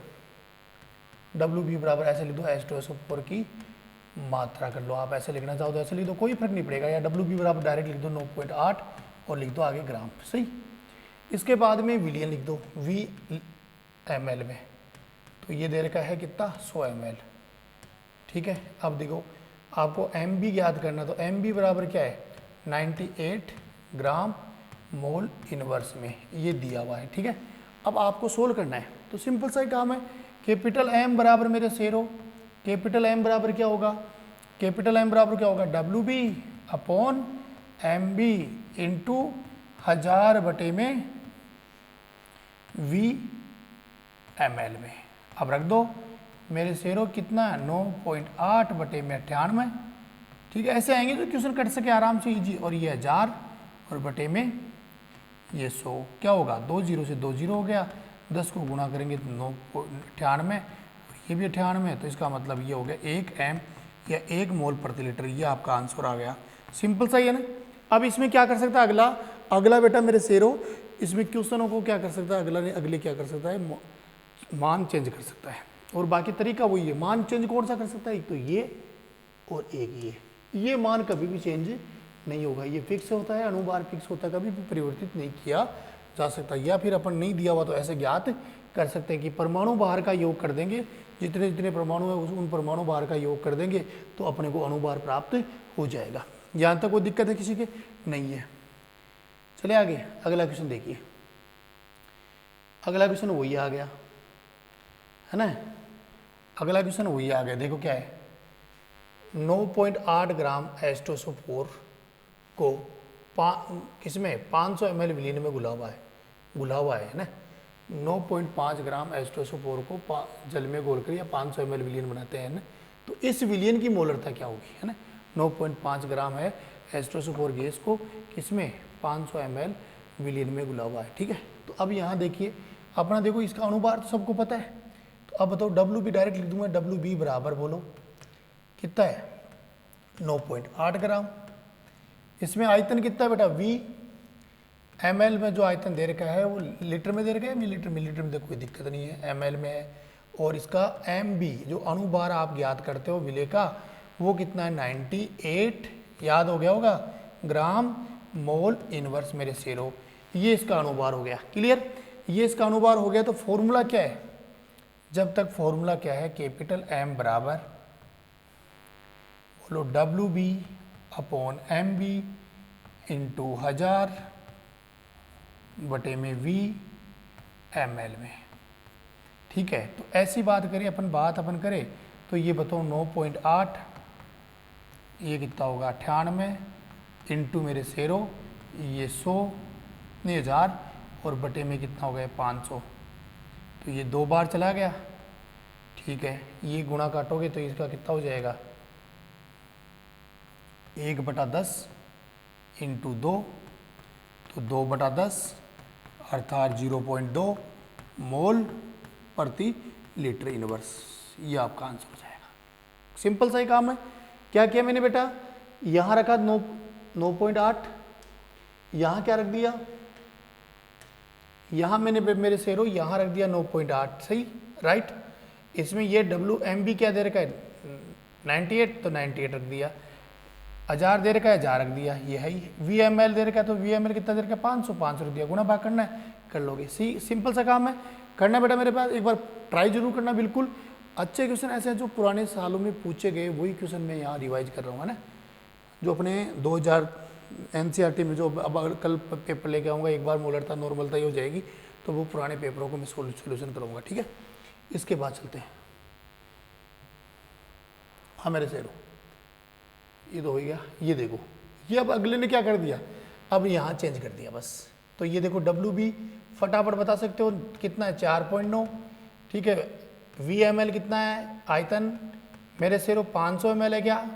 WB बराबर ऐसे लिख दो H2SO4 की मात्रा कर लो, आप ऐसे लिखना चाहो तो ऐसे लिख दो, कोई फर्क नहीं पड़ेगा, या WB बराबर डायरेक्ट लिख दो 9.8 और लिख दो आगे ग्राम, सही। इसके बाद में विलियन लिख दो VML में, तो ये दे रखा है कितना 100 ml, ठीक है। अब देखो आपको MB ज्ञात करना, तो MB बराबर क्या है 98 ग्राम मोल इनवर्स में, ये दिया हुआ है, ठीक है। अब आपको सोल्व करना है, तो सिंपल सा ही काम है, कैपिटल M बराबर मेरे शेरों, कैपिटल M बराबर क्या होगा, कैपिटल M बराबर क्या होगा WB/MB इंटू 1000/में VML में। अब रख दो मेरे शेरों कितना 9.8/में 98, ठीक है। ऐसे आएंगे तो क्वेश्चन कट सके आराम से इजी, और ये 1000 और बटे में ये 100, क्या होगा 2 जीरो से 2 जीरो हो गया, 10 को गुणा करेंगे तो 98, ये भी 98 है, तो इसका मतलब ये हो गया 1 एम या 1 मोल प्रति लीटर। ये आपका आंसर आ गया। सिंपल सा ही है ना। अब इसमें क्या कर सकता है अगला बेटा मेरे शेरों, इसमें क्वेश्चनों को क्या कर सकता है अगले क्या कर सकता है, मान चेंज कर सकता है। और बाकी तरीका वही है। मान चेंज कौन सा कर सकता है, एक तो ये और एक ये मान कभी भी चेंज नहीं होगा, ये फिक्स होता है, अनुभार फिक्स होता है, कभी भी परिवर्तित नहीं किया जा सकता। या फिर अपन नहीं दिया हुआ तो ऐसे ज्ञात कर सकते हैं कि परमाणु भार का योग कर देंगे, जितने जितने परमाणु है उन परमाणु भार का योग कर देंगे तो अपने को अनुभार प्राप्त हो जाएगा। यहाँ तक कोई दिक्कत है किसी के नहीं है। चले आगे, अगला क्वेश्चन देखिए। अगला क्वेश्चन वही आ गया है ना। अगला क्वेश्चन वही आ गया। देखो क्या है, 9.8 ग्राम H2SO4 को किसमें 500 ml विलीन में घुला हुआ है ना। 9.5 ग्राम H2SO4 को जल में घोलकर या 500 ml विलीन बनाते हैं ना, तो इस विलीन की मोलरता क्या होगी, है ना। 9.5 ग्राम है H2SO4 गैस को किसमें 500 ml विलीन में घुला हुआ है, ठीक है। तो अब यहाँ देखिए अपना, देखो इसका अनुभार तो सबको पता है, तो अब बताओ WB डायरेक्ट लिख दूंगा। WB बराबर बोलो कितना है 9.8 ग्राम। इसमें आयतन कितना है बेटा V, ml में जो आयतन दे रखा है वो लीटर में दे रखा है, मिलीलीटर में तो कोई दिक्कत नहीं है, ml में है। और इसका MB जो अनुभार आप ज्ञात करते हो विलेय का, वो कितना है 98, याद हो गया होगा, ग्राम मोल इनवर्स मेरे शेरों। ये इसका अनुभार हो गया। क्लियर, ये इसका अनुभार हो गया। तो फॉर्मूला क्या है, जब तक फॉर्मूला क्या है, कैपिटल M बराबर बोलो WB अपॉन MB इंटू 1000 बटे में V ml में, ठीक है। तो ऐसी बात करें अपन करें तो ये बताओ 9.8, ये कितना होगा 98 इंटू मेरे शेरों ये 100 नहीं 1000 और बटे में कितना हो गया 500, तो ये 2 बार चला गया, ठीक है। ये गुणा काटोगे तो इसका कितना हो जाएगा 1/10 इंटू 2, तो 2/10 अर्थात 0.2 मोल प्रति लीटर इनवर्स। ये आपका आंसर हो जाएगा। सिंपल सा ही काम है। क्या किया मैंने बेटा, यहाँ रखा 9.8, यहाँ क्या रख दिया, यहाँ मैंने मेरे शेरों यहाँ रख दिया 9.8, सही राइट। इसमें ये WMB क्या दे रखा है 98, तो 98 रख दिया। 1000 दे रखा है 1000 रख दिया, ये है ही। VML दे रखा है तो VML कितना दे रखा है 500 रख दिया। गुणा भाग करना है, कर लोगे। सिंपल सा काम है, करना बेटा मेरे पास। एक बार ट्राई जरूर करना। बिल्कुल अच्छे क्वेश्चन ऐसे हैं जो पुराने सालों में पूछे गए, वही क्वेश्चन मैं यहाँ रिवाइज कर रहा हूँ, है ना। जो अपने 2000 NCERT में जो अब कल पेपर लेके आऊँगा, एक बार मोलरता नॉर्मलता ही हो जाएगी, तो वो पुराने पेपरों को मैं सोल्यूशन करूँगा, ठीक है। इसके बाद चलते हैं। हाँ मेरे शेरों, ये तो हो गया। ये देखो, ये अब अगले ने क्या कर दिया, अब यहाँ चेंज कर दिया बस। तो ये देखो WB फटाफट बता सकते हो कितना है 4.9, ठीक है। VML कितना है आयतन मेरे शेरों 500 ml है क्या,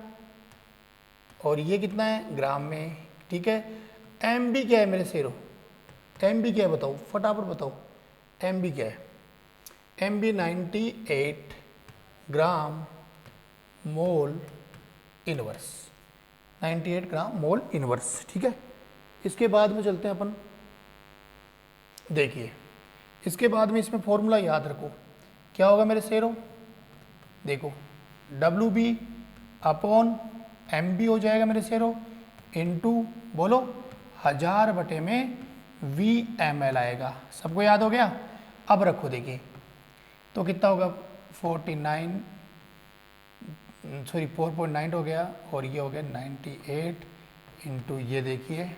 और ये कितना है ग्राम में, ठीक है। MB क्या है मेरे शेरों, MB क्या है बताओ, फटाफट बताओ MB क्या है। MB 98 ग्राम मोल इनवर्स, 98 ग्राम मोल इनवर्स, ठीक है। इसके बाद में चलते हैं अपन, देखिए इसके बाद में इसमें फॉर्मूला याद रखो क्या होगा मेरे शेरों। देखो WB अपॉन MB हो जाएगा मेरे शेरों, इनटू बोलो 1000 बटे में VML आएगा। सबको याद हो गया। अब रखो देखिए तो कितना होगा 4.9 हो गया, और ये हो गया 98 इंटू ये देखिए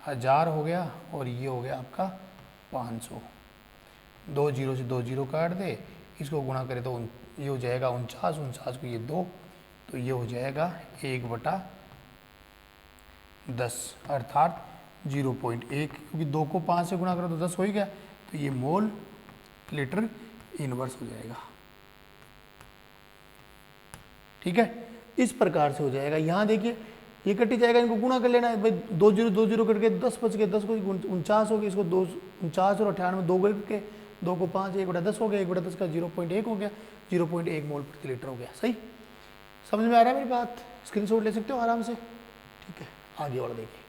1000 हो गया, और ये हो गया आपका 500। 2 0 से 2 0 काट दे, इसको गुणा करें तो ये हो जाएगा 49, 49 को ये 2, तो ये हो जाएगा 1/10 अर्थात 0.1, क्योंकि 2 को 5 से गुणा करो तो 10 हो ही गया, तो ये मोल लीटर इनवर्स हो जाएगा, ठीक है। इस प्रकार से हो जाएगा। यहाँ देखिए ये कट ही जाएगा, इनको गुणा कर लेना है भाई। 2 0 2 0 कट के 10 बच गए, 10 को 49 हो गए, इसको 49 और 98 2 करके 2 को 5, 1/10 हो गया, 1/10 का 0.1 हो गया, 0.1 मोल प्रति लीटर हो गया। सही, समझ में आ रहा है मेरी बात? स्क्रीनशॉट ले सकते हो आराम से। ठीक है, आगे बढ़ देखिए,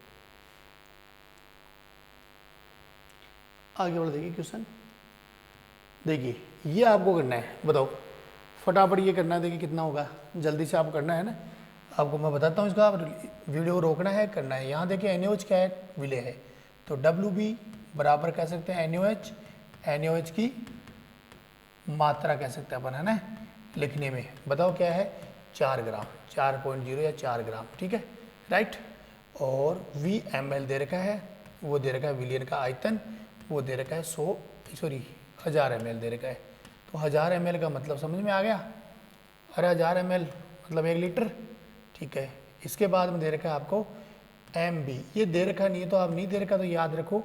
आगे बढ़ देखिए क्वेश्चन। देखिए ये आपको करना है, बताओ फटाफट ये करना है। देखिए कितना होगा, जल्दी से आप करना है ना, आपको मैं बताता हूँ इसका, आप वीडियो रोकना है, करना है। यहाँ देखिए NaOH क्या है, विलय है, तो WB बराबर कह सकते हैं NaOH, NaOH की मात्रा कह सकते हैं अपन, है ना, लिखने में। बताओ क्या है, 4 ग्राम, 4.0 या 4 ग्राम, ठीक है, राइट। और VmL दे रखा है, वो दे रखा है विलियन का आयतन, वो दे रखा है 1000 ml दे रखा है। तो 1000 ml का मतलब समझ में आ गया, अरे 1000 ml मतलब 1 लीटर, ठीक है। इसके बाद में दे रखा है आपको MB, ये दे रखा नहीं है तो आप नहीं दे रखा तो याद रखो,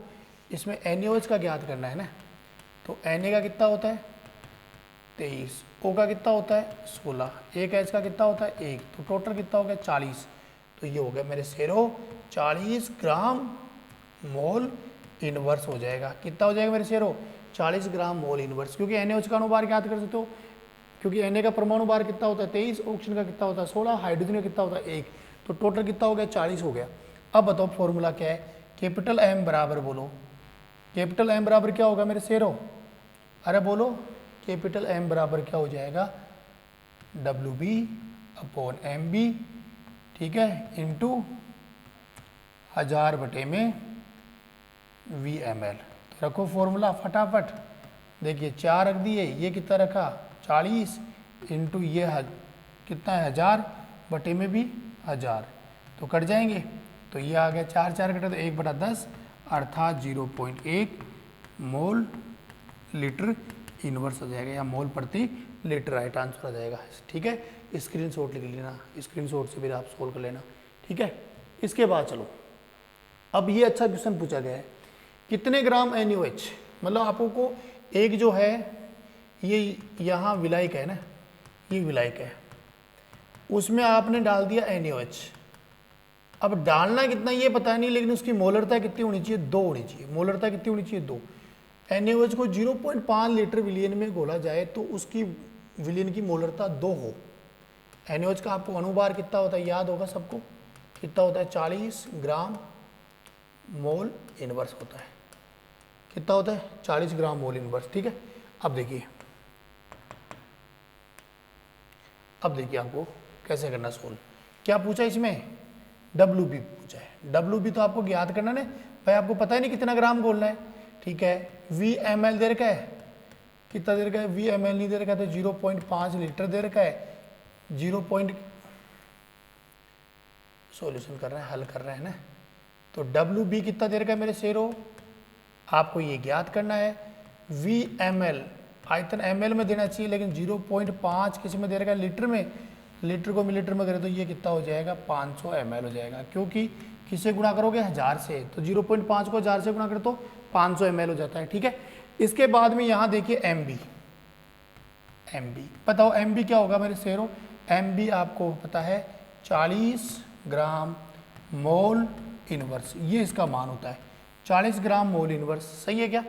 इसमें NaOH का ज्ञात करना है ना, तो Na का कितना होता है 23, O का कितना होता है 16, एक H का कितना होता है 1, तो टोटल कितना हो गया 40। तो ये हो गया मेरे शेरों 40 ग्राम मोल इनवर्स हो जाएगा। कितना हो जाएगा मेरे शेरों, 40 ग्राम मोल इनवर्स, क्योंकि NaOH का अनुपात याद कर सकते हो, क्योंकि Na का परमाणु भार कितना होता है 23, ऑक्सीजन का कितना होता है 16, हाइड्रोजन का कितना होता है 1, तो टोटल कितना हो गया 40 हो गया। अब बताओ फॉर्मूला क्या है, कैपिटल M बराबर, बोलो कैपिटल M बराबर क्या होगा मेरे शेरों, अरे बोलो कैपिटल M बराबर क्या हो जाएगा, WB/MB, ठीक है, इंटू 1000 बटे में VmL। तो रखो फॉर्मूला फटाफट, देखिए 4 रख दिए, ये कितना रखा 40 इंटू ये कितना है 1000 बटे में भी 1000, तो कट जाएंगे, तो ये आ गया 4 4 कटे तो 1/10 अर्थात 0.1 मोल लीटर इनवर्स हो जाएगा, या मोल प्रति लीटर राइट आंसर आ जाएगा। ठीक है, स्क्रीनशॉट लिख लेना, स्क्रीनशॉट से फिर आप सोल्व कर लेना। ठीक है, इसके बाद चलो, अब ये अच्छा क्वेश्चन पूछा गया है, कितने ग्राम NaOH, मतलब आपको एक जो है ये यहाँ विलायक है ना, ये विलायक है, उसमें आपने डाल दिया NaOH। अब डालना कितना ये पता नहीं, लेकिन उसकी मोलरता कितनी होनी चाहिए, 2 होनी चाहिए। मोलरता कितनी होनी चाहिए, 2। NaOH को 0.5 लीटर विलियन में घोला जाए तो उसकी विलियन की मोलरता 2 हो। NaOH का आपको अनुभार कितना होता है, याद होगा सबको, कितना होता है 40 ग्राम मोल इनवर्स होता है। कितना होता है 40 ग्राम मोल इनवर्स। ठीक है, अब देखिए आपको कैसे करना सोल्व। क्या पूछा इसमें, WB पूछा है। WB तो आपको ज्ञात करना है भाई, आपको पता ही नहीं कितना ग्राम घोलना है। ठीक है, VmL दे रखा है, कितना दे रखा है, VmL नहीं दे रखा है तो 0.5 लीटर दे रखा है। सॉल्यूशन कर रहा है, हल कर रहा है ना, तो WB कितना दे रखा है मेरे शेरों, आपको ये ज्ञात करना है। VmL आयतन ml में देना चाहिए, लेकिन 0.5 किस में दे रखा है, लीटर में। लीटर को मिलीलीटर में करें तो ये कितना हो जाएगा 500 ml हो जाएगा, क्योंकि किससे गुणा करोगे 1000 से, तो 0.5 को 1000 से गुणा करो तो 500 ml हो जाता है। ठीक है, इसके बाद में यहाँ देखिए MB बताओ MB क्या होगा मेरे शेरों, MB आपको पता है 40 ग्राम मोल इनवर्स, ये इसका मान होता है 40 ग्राम मोल इनवर्स। सही है क्या,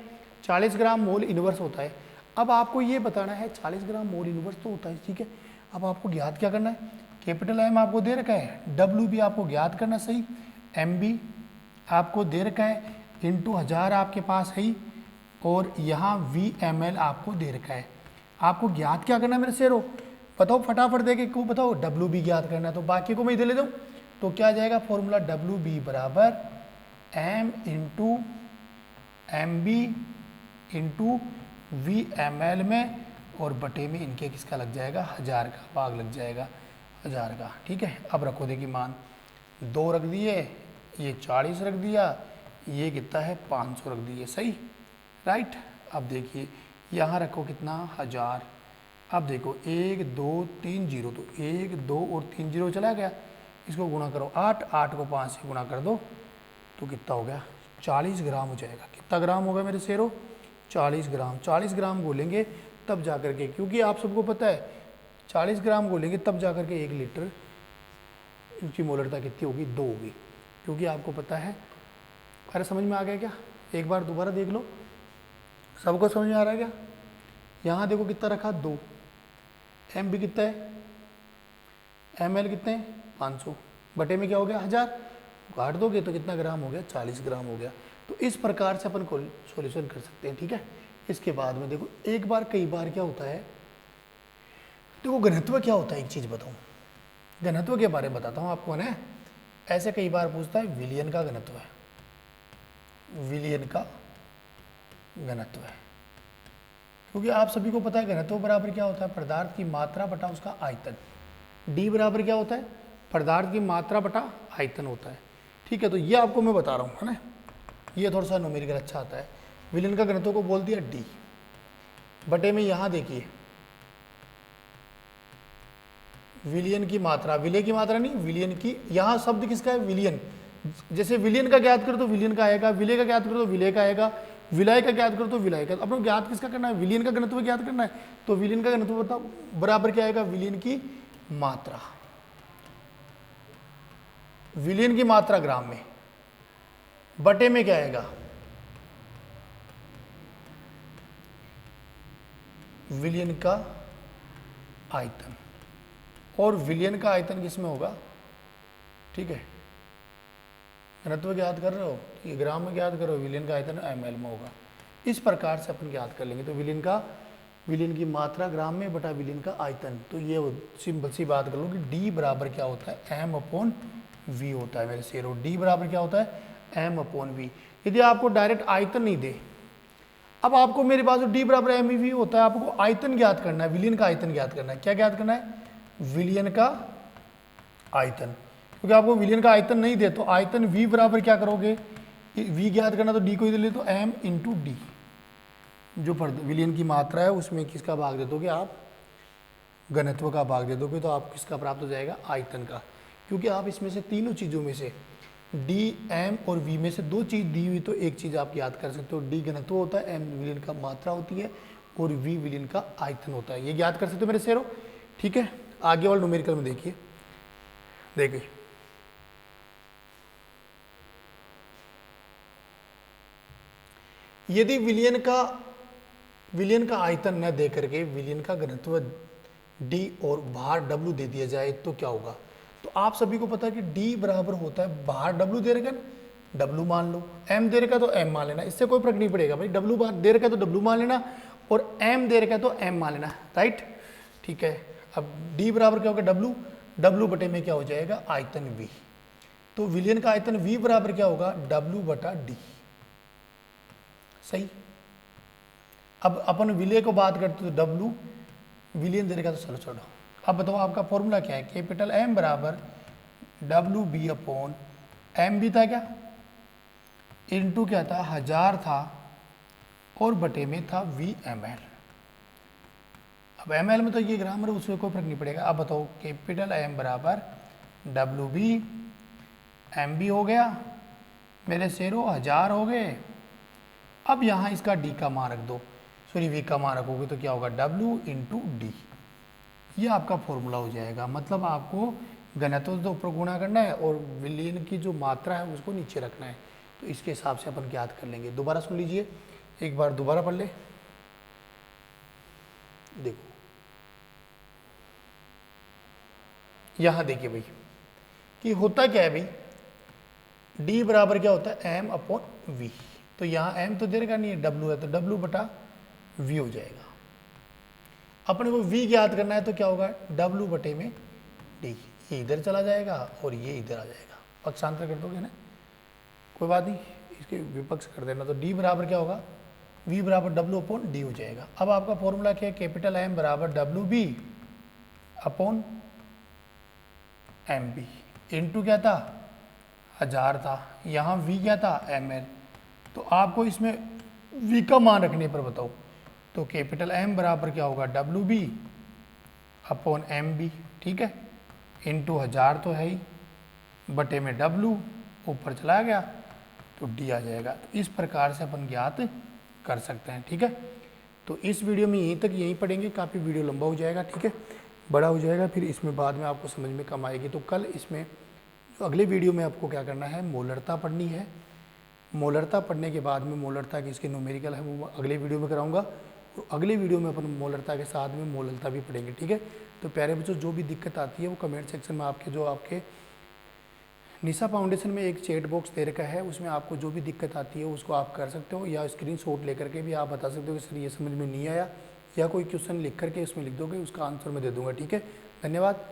40 ग्राम मोल इनवर्स होता है। अब आपको ये बताना है 40 ग्राम मोल इनवर्स तो होता है। ठीक है, अब आपको ज्ञात क्या करना है, कैपिटल M आपको दे रखा है, WB आपको ज्ञात करना, सही, MB आपको दे रखा है, इंटू 1000 आपके पास है, और यहाँ VmL आपको दे रखा है। आपको ज्ञात क्या करना है मेरे शेरों, बताओ फटाफट दे के क्यों, बताओ WB ज्ञात करना है, तो बाकी को मैं इधर ले दूँ तो क्या आ जाएगा फॉर्मूला, WB बराबर M into MB into VmL में, और बटे में इनके किसका लग जाएगा 1000 का भाग लग जाएगा 1000 का। ठीक है, अब रखो देखिए मान 2 रख दिए, ये 40 रख दिया, ये कितना है 500 रख दिए। सही, राइट। अब देखिए यहाँ रखो कितना 1000, अब देखो 1 2 3 0, तो 1 2 और 3 0 चला गया, इसको गुणा करो 8, 8 को 5 से गुणा कर दो तो कितना हो गया 40 ग्राम हो जाएगा। कितना ग्राम होगा मेरे शेरों, 40 ग्राम। 40 ग्राम घोलेंगे तब जा कर के, क्योंकि आप सबको पता है 40 ग्राम घोलेंगे तब जा कर के 1 लीटर की मोलरता कितनी होगी, 2 होगी, क्योंकि आपको पता है। अरे समझ में आ गया क्या, एक बार दोबारा देख लो, सबको समझ में आ रहा है क्या? यहाँ देखो कितना रखा 2, एम भी कितना है, एम एल कितने हैं 500, बटे में क्या हो गया 1000, काट दोगे तो कितना ग्राम हो गया 40 ग्राम हो गया। तो इस प्रकार से अपन सॉल्यूशन कर सकते हैं, ठीक है। इसके बाद में देखो एक बार कई बार क्या होता है, देखो घनत्व क्या होता है, एक चीज़ बताऊँ, घनत्व के बारे में बताता हूँ आपको ना। ऐसे कई बार पूछता है विलियन का घनत्व है, विलियन का घनत्व है, क्योंकि आप सभी को पता है घनत्व बराबर क्या होता है, पदार्थ की मात्रा बटा उसका आयतन। डी बराबर क्या होता है, पदार्थ की मात्रा बटा आयतन होता है, ठीक है। तो ये आपको मैं बता रहा हूँ, है ना, ये थोड़ा सा न्यूमेरिकल अच्छा आता है। विलियन का घनत्व को बोल दिया डी, बटे में यहाँ देखिए विलियन की मात्रा, विलय की मात्रा नहीं, विलियन की, यहाँ शब्द किसका है विलियन। जैसे विलियन का ज्ञात करो तो विलियन का आएगा, विलय का ज्ञात करो तो विलय का आएगा, विलय का ज्ञात करो तो विलय का। अपने ज्ञात किसका करना है, विलियन का घनत्व ज्ञात करना है, तो विलियन का घनत्व बराबर क्या आएगा, विलियन की मात्रा, विलियन की मात्रा ग्राम में, बटे में क्या आएगा विलियन का आयतन, और विलियन का आयतन किसमें होगा, ठीक है। घनत्व ज्ञात कर रहे हो तो ये ग्राम में ज्ञात करो, विलियन का आयतन ml में होगा। इस प्रकार से अपन ज्ञात कर लेंगे। तो विलियन की मात्रा ग्राम में बटा विलियन का आयतन, तो ये सिंपल सी बात कर लो कि D बराबर क्या होता है m/v होता है मेरे शेरों। D बराबर क्या होता है m/v। यदि आपको डायरेक्ट आयतन नहीं दे, अब आपको मेरे पास D बराबर m/v होता है, आपको आयतन ज्ञात करना है, विलियन का आयतन ज्ञात करना है। क्या ज्ञात करना है, विलियन का आयतन, क्योंकि आपको विलियन का आयतन नहीं दे तो आयतन V बराबर क्या करोगे, V ज्ञात करना तो D को इधर ले तो m इंटू डी, जो विलियन की मात्रा है उसमें किसका भाग दे दोगे आप, घनत्व का भाग दे दोगे, तो आप किसका प्राप्त हो जाएगा, आयतन का। क्योंकि आप इसमें से तीनों चीज़ों में से D, m और V में से 2 चीज़ दी हुई तो एक चीज़ आप याद कर सकते हो, D घनत्व होता है, m विलियन का मात्रा होती है और V विलियन का आयतन होता है। ये याद कर सकते हो मेरे शेरों, ठीक है। आगे वाले न्यूमेरिकल में देखिए, यदि विलियन का आयतन न दे करके विलियन का घनत्व D और भार W दे दिया जाए तो क्या होगा। तो आप सभी को पता है कि D बराबर होता है भार W दे रखा W मान लो, M दे रखा तो M मान लेना, इससे कोई फर्क नहीं पड़ेगा भाई। W दे रखा तो W मान लेना और M दे रखा तो M मान लेना, राइट, ठीक है। अब D बराबर क्या होगा W बटे में क्या हो जाएगा आयतन V। तो विलियन का आयतन V बराबर क्या होगा W बटा D, सही। अब अपन विलय को बात करते तो W विलियन दे रखा तो चलो छोड़ो। अब बताओ आपका फॉर्मूला क्या है, कैपिटल M बराबर WB अपॉन M भी था क्या, इंटू क्या था 1000 था और बटे में था VmL। अब ml में तो ये ग्राम है उसमें कोई फर्क नहीं पड़ेगा। अब बताओ कैपिटल M बराबर WB, M भी हो गया मेरे शेरों 1000 हो गए। अब यहाँ इसका D का मान रख दो, सॉरी V का मान रखोगे तो क्या होगा W इंटू डी, ये आपका फॉर्मूला हो जाएगा। मतलब आपको घनत्व तो ऊपर गुणा करना है और विलियन की जो मात्रा है उसको नीचे रखना है, तो इसके हिसाब से अपन ज्ञात कर लेंगे। दोबारा सुन लीजिए, एक बार दोबारा पढ़ ले। देखो यहाँ देखिए भाई कि होता क्या है भाई, D बराबर क्या होता है M अपॉन V। तो यहाँ M तो दे रखा नहीं है, W है, तो W बटा V हो जाएगा। अपने को V ज्ञात करना है तो क्या होगा W बटे में D, ये इधर चला जाएगा और ये इधर आ जाएगा, पक्षांतर कर दोगे ना, कोई बात नहीं, इसके विपक्ष कर देना। तो D बराबर क्या होगा V बराबर W अपॉन D हो जाएगा। अब आपका फॉर्मूला क्या है, कैपिटल M बराबर WB अपॉन MB इंटू क्या था 1000 था, यहाँ V क्या था ml। तो आपको इसमें V का मान रखने पर बताओ तो कैपिटल M बराबर क्या होगा WB अपॉन MB, ठीक है, इंटू 1000 तो है ही, बटे में W ऊपर चला गया तो D आ जाएगा। तो इस प्रकार से अपन ज्ञात कर सकते हैं, ठीक है। तो इस वीडियो में यहीं तक यहीं पढ़ेंगे, काफ़ी वीडियो लंबा हो जाएगा, ठीक है, बड़ा हो जाएगा, फिर इसमें बाद में आपको समझ में कम आएगी। तो कल इसमें अगले वीडियो में आपको क्या करना है, मोलरता पढ़नी है, मोलरता पढ़ने के बाद में मोलरता की इसके न्यूमेरिकल है वो अगले वीडियो में कराऊंगा। तो अगले वीडियो में अपन मोलरता के साथ में मोलरता भी पढ़ेंगे, ठीक है। तो प्यारे बच्चों, जो भी दिक्कत आती है वो कमेंट सेक्शन में आपके निशा फाउंडेशन में एक चैट बॉक्स दे रखा है, उसमें आपको जो भी दिक्कत आती है उसको आप कर सकते हो, या स्क्रीनशॉट लेकर के भी आप बता सकते हो कि सर ये समझ में नहीं आया, या कोई क्वेश्चन लिख करके इसमें लिख दोगे, उसका आंसर मैं दे दूंगा, ठीक है। धन्यवाद।